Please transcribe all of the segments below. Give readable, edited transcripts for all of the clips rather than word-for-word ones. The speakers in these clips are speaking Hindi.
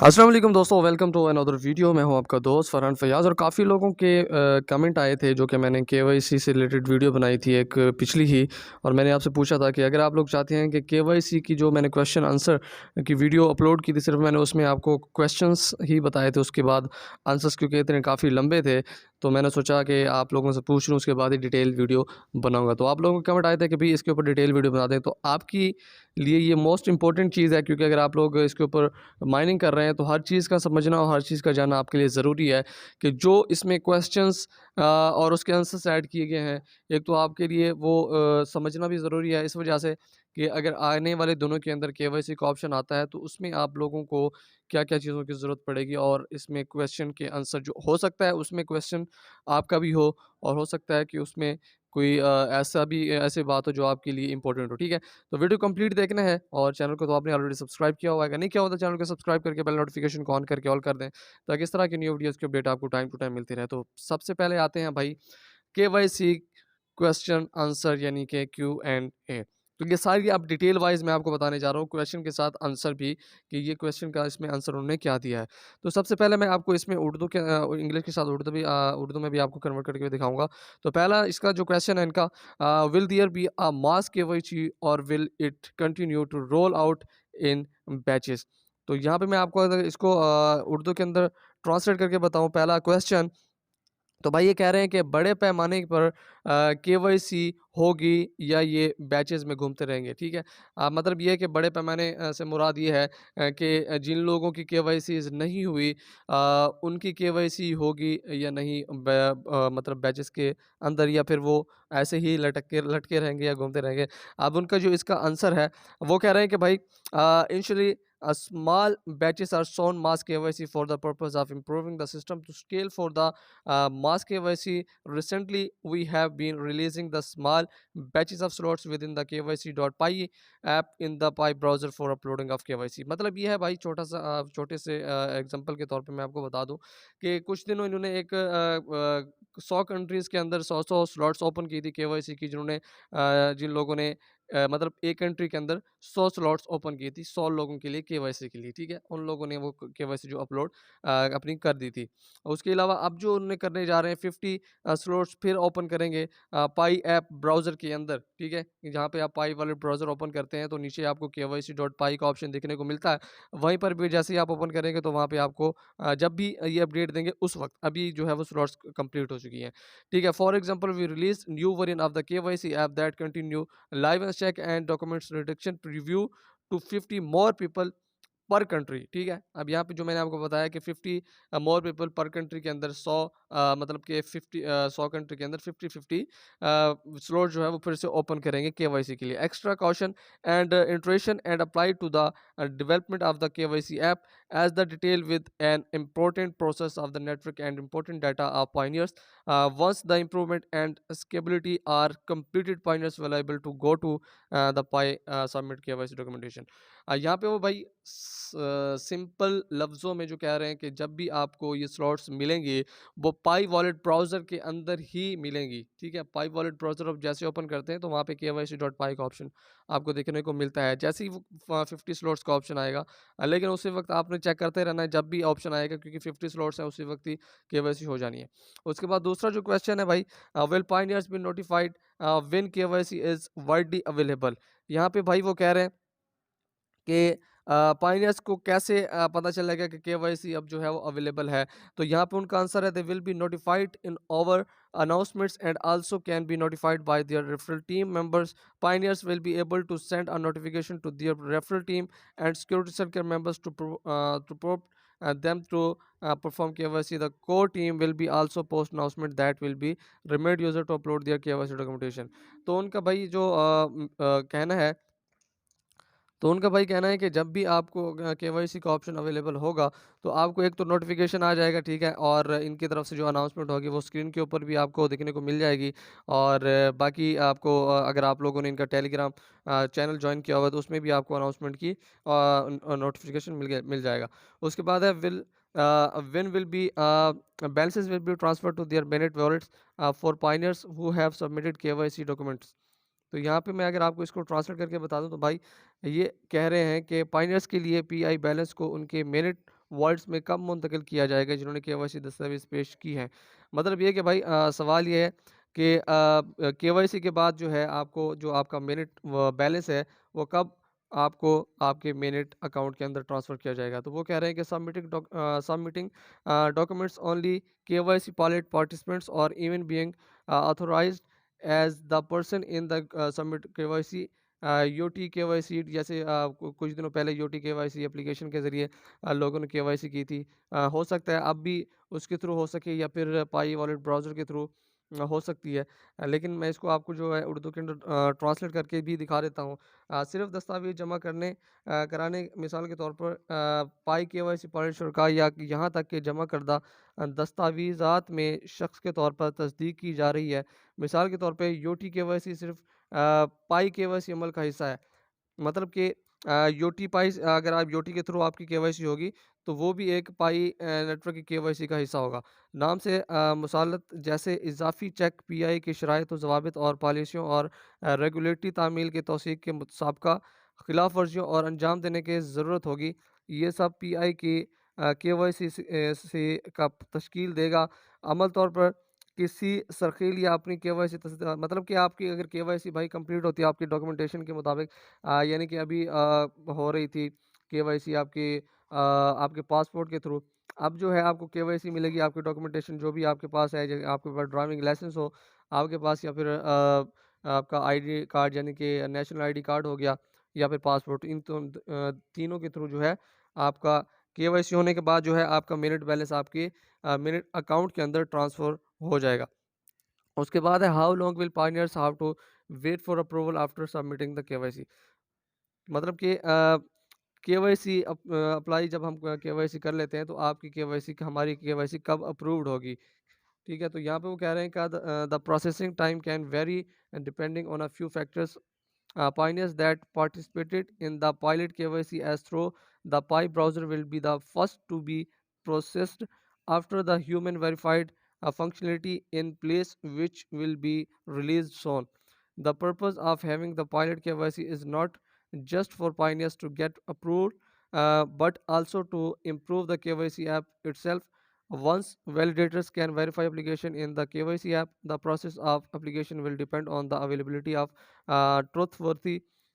अस्सलाम वालेकुम दोस्तों, वेलकम टू अनदर वीडियो। मैं हूं आपका दोस्त फरहान फयाज़। और काफ़ी लोगों के कमेंट आए थे जो कि मैंने केवाईसी से रिलेटेड वीडियो बनाई थी एक पिछली ही। और मैंने आपसे पूछा था कि अगर आप लोग चाहते हैं कि केवाईसी की जो मैंने क्वेश्चन आंसर की वीडियो अपलोड की थी, सिर्फ मैंने उसमें आपको क्वेश्चंस ही बताए थे, उसके बाद आंसर्स क्योंकि इतने काफ़ी लंबे थे तो मैंने सोचा कि आप लोगों से पूछ लूँ, उसके बाद ही डिटेल वीडियो बनाऊँगा। तो आप लोगों के कमेंट आए थे कि भाई इसके ऊपर डिटेल वीडियो बना दें, तो आपकी लिए ये मोस्ट इंपॉर्टेंट चीज़ है, क्योंकि अगर आप लोग इसके ऊपर माइनिंग कर रहे हैं तो हर चीज़ का समझना और हर चीज़ का जानना आपके लिए ज़रूरी है कि जो इसमें क्वेश्चंस और उसके आंसर्स ऐड किए गए हैं, एक तो आपके लिए वो समझना भी ज़रूरी है, इस वजह से कि अगर आने वाले दिनों के अंदर केवाईसी का ऑप्शन आता है तो उसमें आप लोगों को क्या-क्या चीज़ों की ज़रूरत पड़ेगी, और इसमें क्वेश्चन के आंसर जो हो सकता है उसमें क्वेश्चन आपका भी हो, और हो सकता है कि उसमें कोई ऐसी बात हो जो आपके लिए इंपॉर्टेंट हो, ठीक है? तो वीडियो कंप्लीट देखना है, और चैनल को तो आपने ऑलरेडी सब्सक्राइब किया हुआ है, अगर नहीं किया हुआ तो चैनल को सब्सक्राइब करके बेल नोटिफिकेशन को ऑन करके ऑल कर दें, ताकि इस तरह की न्यू वीडियोज़ की अपडेट आपको टाइम टू टाइम मिलती रहे। तो सबसे पहले आते हैं भाई केवाईसी क्वेश्चन आंसर यानी कि Q&A। तो ये सारी आप डिटेल वाइज़ मैं आपको बताने जा रहा हूँ, क्वेश्चन के साथ आंसर भी, कि ये क्वेश्चन का इसमें आंसर उन्होंने क्या दिया है। तो सबसे पहले मैं आपको इसमें इंग्लिश के साथ उर्दू में भी आपको कन्वर्ट करके भी दिखाऊँगा। तो पहला इसका जो क्वेश्चन है इनका, will there be a mass KYC और will it continue to roll out in batches? तो यहाँ पे मैं आपको अगर इसको उर्दू के अंदर ट्रांसलेट करके बताऊँ, पहला क्वेश्चन, तो भाई ये कह रहे हैं कि बड़े पैमाने पर केवाईसी होगी या ये बैचेज़ में घूमते रहेंगे, ठीक है? मतलब ये है कि बड़े पैमाने से मुराद ये है कि जिन लोगों की केवाईसीज़ नहीं हुई उनकी केवाईसी होगी या नहीं, मतलब बैचेज़ के अंदर, या फिर वो ऐसे ही लटके रहेंगे या घूमते रहेंगे। अब उनका जो इसका आंसर है, वो कह रहे हैं कि भाई initially a small batches are shown mass KYC for the purpose of improving the system to scale for the mass KYC. Recently, we have been releasing the small batches of slots within the KYC.py app in the Pi browser for uploading of KYC. मतलब ये है भाई, छोटे से एग्जांपल के तौर पे मैं आपको बता दूं कि कुछ दिनों इन्होंने एक 100 कंट्रीज़ के अंदर 100 स्लॉट्स ओपन की थी केवाईसी की, जिन लोगों ने मतलब एक कंट्री के अंदर 100 स्लॉट्स ओपन की थी 100 लोगों के लिए केवाईसी के लिए, ठीक है? उन लोगों ने वो केवाईसी जो अपलोड अपनी कर दी थी। उसके अलावा अब जो उन्होंने करने जा रहे हैं 50 स्लॉट्स फिर ओपन करेंगे पाई ऐप ब्राउज़र के अंदर, ठीक है? जहाँ पे आप पाई वाले ब्राउज़र ओपन करते हैं तो नीचे आपको kyc.py का ऑप्शन देखने को मिलता है। वहीं पर भी जैसे ही आप ओपन करेंगे तो वहाँ पे आपको जब भी ये अपडेट देंगे उस वक़्त, अभी जो है वो स्लॉट्स कंप्लीट हो चुकी हैं, ठीक है? For example we release new variant of the KYC app that continue live and check and documents reduction preview to 50 more people पर कंट्री, ठीक है? अब यहाँ पे जो मैंने आपको बताया कि 50 मोर पीपल पर कंट्री के अंदर 100 मतलब कि 100 कंट्री के अंदर 50-50 स्लॉट जो है वो फिर से ओपन करेंगे केवाईसी के लिए। Extra caution and iteration and apply to the development of the KYC app as the detail with an important process of the network and important data of pioneers. Once the improvement and scalability are completed, pioneers will able to go to the Pi submit KYC documentation। यहाँ पे वो भाई सिंपल लफ्ज़ों में जो कह रहे हैं कि जब भी आपको ये स्लॉट्स मिलेंगे, वो पाई वॉलेट ब्राउज़र के अंदर ही मिलेंगी, ठीक है? पाई वॉलेट ब्राउज़र आप जैसे ओपन करते हैं तो वहाँ पे kyc.py का ऑप्शन आपको देखने को मिलता है। जैसे ही वो 50 स्लॉट्स का ऑप्शन आएगा, लेकिन उसी वक़्त आपने चेक करते रहना है, जब भी ऑप्शन आएगा, क्योंकि 50 स्लॉट्स हैं उसी वक़्त ही केवाईसी हो जानी है। उसके बाद दूसरा जो क्वेश्चन है भाई, will pioneers be notified when KYC is widely available? यहाँ पे भाई वो कह रहे हैं कि पायनियर्स को कैसे पता चलेगा कि केवाईसी अब जो है वो अवेलेबल है? तो यहाँ पे उनका आंसर है, they will be notified in our announcements and also can be notified by their referral team members. Pioneers will be able to send a notification to their referral team and security circle members to prompt them to perform KYC. The core team will be also post announcement that will be remind user to upload their KYC documentation. तो उनका भाई जो कहना है कि जब भी आपको केवाईसी का ऑप्शन अवेलेबल होगा, तो आपको एक तो नोटिफिकेशन आ जाएगा, ठीक है? और इनकी तरफ से जो अनाउंसमेंट होगी वो स्क्रीन के ऊपर भी आपको देखने को मिल जाएगी। और बाकी आपको अगर आप लोगों ने इनका टेलीग्राम चैनल जॉइन किया हुआ है तो उसमें भी आपको अनाउंसमेंट की नोटिफिकेशन मिल जाएगा। उसके बाद है when will be balances will be transferred to their Bennett wallets for pioneers who have submitted KYC documents। तो यहाँ पे मैं अगर आपको इसको ट्रांसलेट करके बता दूँ तो भाई ये कह रहे हैं कि पाइनियर्स के लिए पीआई बैलेंस को उनके मेरिट वॉलेट्स में कब मुंतकिल किया जाएगा जिन्होंने केवाईसी दस्तावेज़ पेश की हैं। मतलब ये कि भाई सवाल ये है कि केवाईसी के बाद जो है आपको जो आपका मिनट व बैलेंस है वो कब आपको आपके मिनट अकाउंट के अंदर ट्रांसफ़र किया जाएगा। तो वो कह रहे हैं कि submitting documents only KYC wallet participants और even being authorised as the person in the submit KYC UT KYC जैसे कुछ दिनों पहले यूटी केवाईसी एप्लीकेशन के ज़रिए लोगों ने केवाईसी की थी। हो सकता है अब भी उसके थ्रू हो सके या फिर पाई वॉलेट ब्राउज़र के थ्रू हो सकती है। लेकिन मैं इसको आपको जो है उर्दू के अंदर ट्रांसलेट करके भी दिखा देता हूँ। सिर्फ़ दस्तावेज़ जमा कराने मिसाल के तौर पर पाई केवाईसी पॉलिट शुरा या यहाँ तक कि जमा करदा दस्तावेज़ात में शख्स के तौर पर तस्दीक की जा रही है। मिसाल के तौर पे यूटी केवाईसी सिर्फ़ पाई केवाईसी अमल का हिस्सा है। मतलब कि यूटी पाई अगर आप यूटी के थ्रू आपकी केवाईसी होगी, तो वो भी एक पाई नेटवर्क की केवाईसी का हिस्सा होगा। नाम से मुसालत जैसे इज़ाफ़ी चेक, पीआई की शराइत व ज़वाबित और पॉलिसियों और रेगुलेटरी तामील के तौसीक़ के मुताबिक़ा खिलाफ़ वर्जियों और अंजाम देने की ज़रूरत होगी। ये सब पीआई की केवाईसी से का तश्कील देगा। अमल तौर पर किसी सरख़ील या अपनी केवाईसी मतलब कि आपकी अगर केवाईसी भाई कंप्लीट होती है आपकी डॉक्यूमेंटेशन के मुताबिक यानी कि अभी हो रही थी केवाईसी आपकी आपके पासपोर्ट के थ्रू। अब जो है आपको केवाईसी मिलेगी आपकी डॉक्यूमेंटेशन जो भी आपके पास है आपके पास ड्राइविंग लाइसेंस हो आपके पास या फिर आपका आईडी कार्ड यानी कि नेशनल आईडी कार्ड हो गया या फिर पासपोर्ट इन तीनों के थ्रू जो है आपका केवाईसी होने के बाद जो है आपका मिनट बैलेंस आपके मिनट अकाउंट के अंदर ट्रांसफ़र हो जाएगा। उसके बाद है how long will pioneers have to wait for approval after submitting the KYC. मतलब कि केवाईसी अप्लाई जब हम केवाईसी कर लेते हैं तो आपकी केवाईसी हमारी केवाईसी कब अप्रूव्ड होगी। ठीक है, तो यहाँ पे वो कह रहे हैं कि the processing time can very depending on a few factors pioneers that participated in the pilot KYC as through the Pi browser will be the first to be processed after the human verified functionality in place which will be released soon. The purpose of having the pilot KYC is not just for pioneers to get approved but also to improve the KYC app itself. Once validators can verify application in the KYC app, the process of application will depend on the availability of trustworthy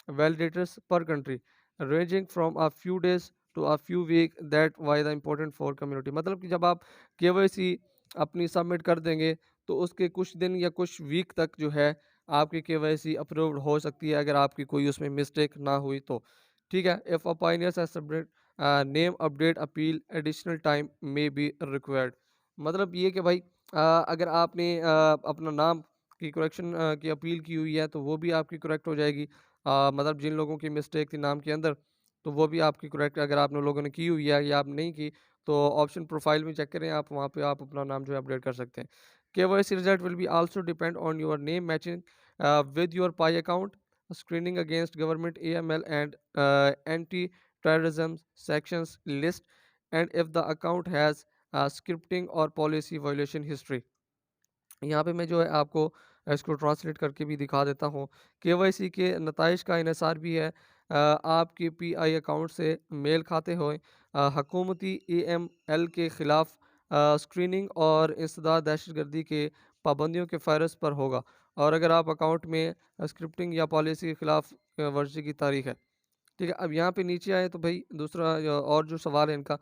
validators per country, ranging from a few days to a few weeks. That why the important for community. मतलब कि जब आप केवाईसी अपनी सबमिट कर देंगे तो उसके कुछ दिन या कुछ वीक तक जो है आपकी केवाईसी अप्रूव्ड हो सकती है अगर आपकी कोई उसमें मिस्टेक ना हुई तो ठीक है। If a pioneers has submit name update appeal additional time may be required. मतलब ये कि भाई अगर आपने अपना नाम की करेक्शन की अपील की हुई है तो वो भी आपकी करेक्ट हो जाएगी। मतलब जिन लोगों की मिस्टेक थी नाम के अंदर तो वो भी आपकी करेक्ट अगर आप लोगों ने की हुई है या आप नहीं की तो ऑप्शन प्रोफाइल में चेक करें आप वहाँ पे आप अपना नाम जो है अपडेट कर सकते हैं। KYC result will be also depend on your name matching with your pi account screening against government AML and anti-terrorism sections list and if the account has scripting or policy violation history। यहाँ पे मैं जो है आपको इसको ट्रांसलेट करके भी दिखा देता हूँ। केवाईसी के नताइज का इन्हिसार भी है आपके पीआई अकाउंट से मेल खाते हुए हकूमती एएमएल के ख़िलाफ़ स्क्रीनिंग और इंसदाद दहशतगर्दी के पाबंदियों के फ़हरिस्त पर होगा और अगर आप अकाउंट में स्क्रिप्टिंग या पॉलिसी के ख़िलाफ़ वर्जी की तारीख है। ठीक है, अब यहाँ पे नीचे आए तो भाई दूसरा और जो सवाल है इनका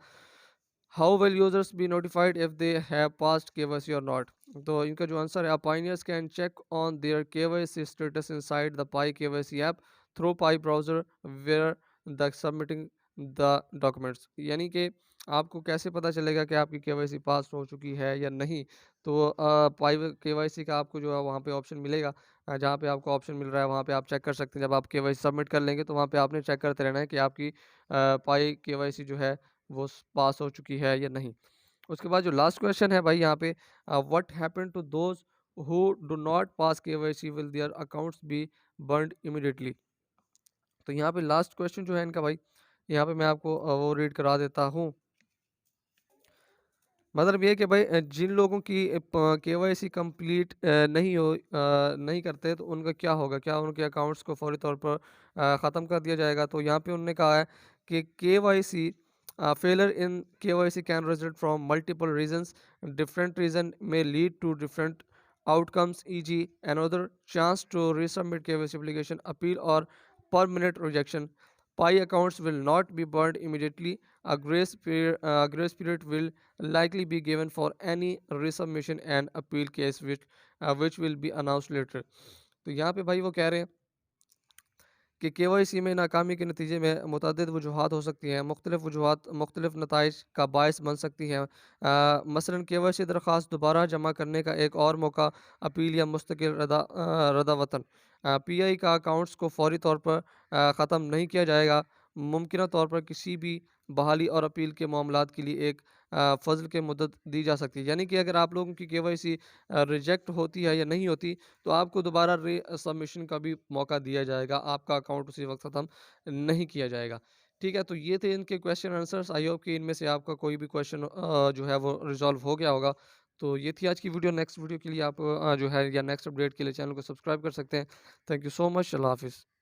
how will users be notified if they have passed KYC और नॉट। तो इनका जो आंसर है pioneers can check on their KYC status inside the Pi KYC app through Pi browser where the submitting the documents. यानी कि आपको कैसे पता चलेगा कि आपकी केवाईसी पास हो चुकी है या नहीं। तो पाई केवाईसी का आपको जो है वहाँ पे ऑप्शन मिलेगा जहाँ पे आपको ऑप्शन मिल रहा है वहाँ पे आप चेक कर सकते हैं। जब आप केवाईसी सबमिट कर लेंगे तो वहाँ पे आपने चेक करते रहना है कि आपकी पाई केवाईसी जो है वो पास हो चुकी है या नहीं। उसके बाद जो लास्ट क्वेश्चन है भाई यहाँ पे what happened to those who do not pass KYC will their accounts be burned immediately. तो यहाँ पे लास्ट क्वेश्चन जो है इनका भाई यहाँ पे मैं आपको वो रीड करा देता हूँ। मतलब ये है कि भाई जिन लोगों की केवाईसी कंप्लीट नहीं करते तो उनका क्या होगा? क्या उनके अकाउंट्स को फौरी तौर पर ख़त्म कर दिया जाएगा? तो यहाँ पे उन्होंने कहा है कि KYC Failure in KYC can result from multiple reasons. Different reason may lead to different outcomes, e.g., another chance to resubmit KYC application, appeal, or permanent rejection. Pi accounts will not be burned immediately. Grace period will likely be given for any resubmission and appeal case, which will be announced later. तो यहाँ पे भाई वो कह रहे हैं कि केवाईसी में नाकामी के नतीजे में मुतअद्दिद वजूहात हो सकती हैं, मुख्तलिफ वजूहात मुख्तलिफ नताइज का बायस बन सकती हैं। मसलन केवाईसी दरख्वास्त दोबारा जमा करने का एक और मौका, अपील या मुस्तकिल रद्द-वतन। पीआई का अकाउंट्स को फौरी तौर पर ख़त्म नहीं किया जाएगा। मुमकिना तौर पर किसी भी बहाली और अपील के मामलात के लिए एक फ़ज़ल की मुद्दत दी जा सकती है। यानी कि अगर आप लोगों की केवाईसी रिजेक्ट होती है या नहीं होती, तो आपको दोबारा सबमिशन का भी मौका दिया जाएगा, आपका अकाउंट उसी वक्त ख़त्म नहीं किया जाएगा। ठीक है, तो ये थे इनके क्वेश्चन आंसर्स। आई होप कि इनमें से आपका कोई भी क्वेश्चन जो है वो रिजॉल्व हो गया होगा। तो ये थी आज की वीडियो। नेक्स्ट वीडियो के लिए आप जो है या नेक्स्ट अपडेट के लिए चैनल को सब्सक्राइब कर सकते हैं। Thank you so much. अल्लाह हाफिज़।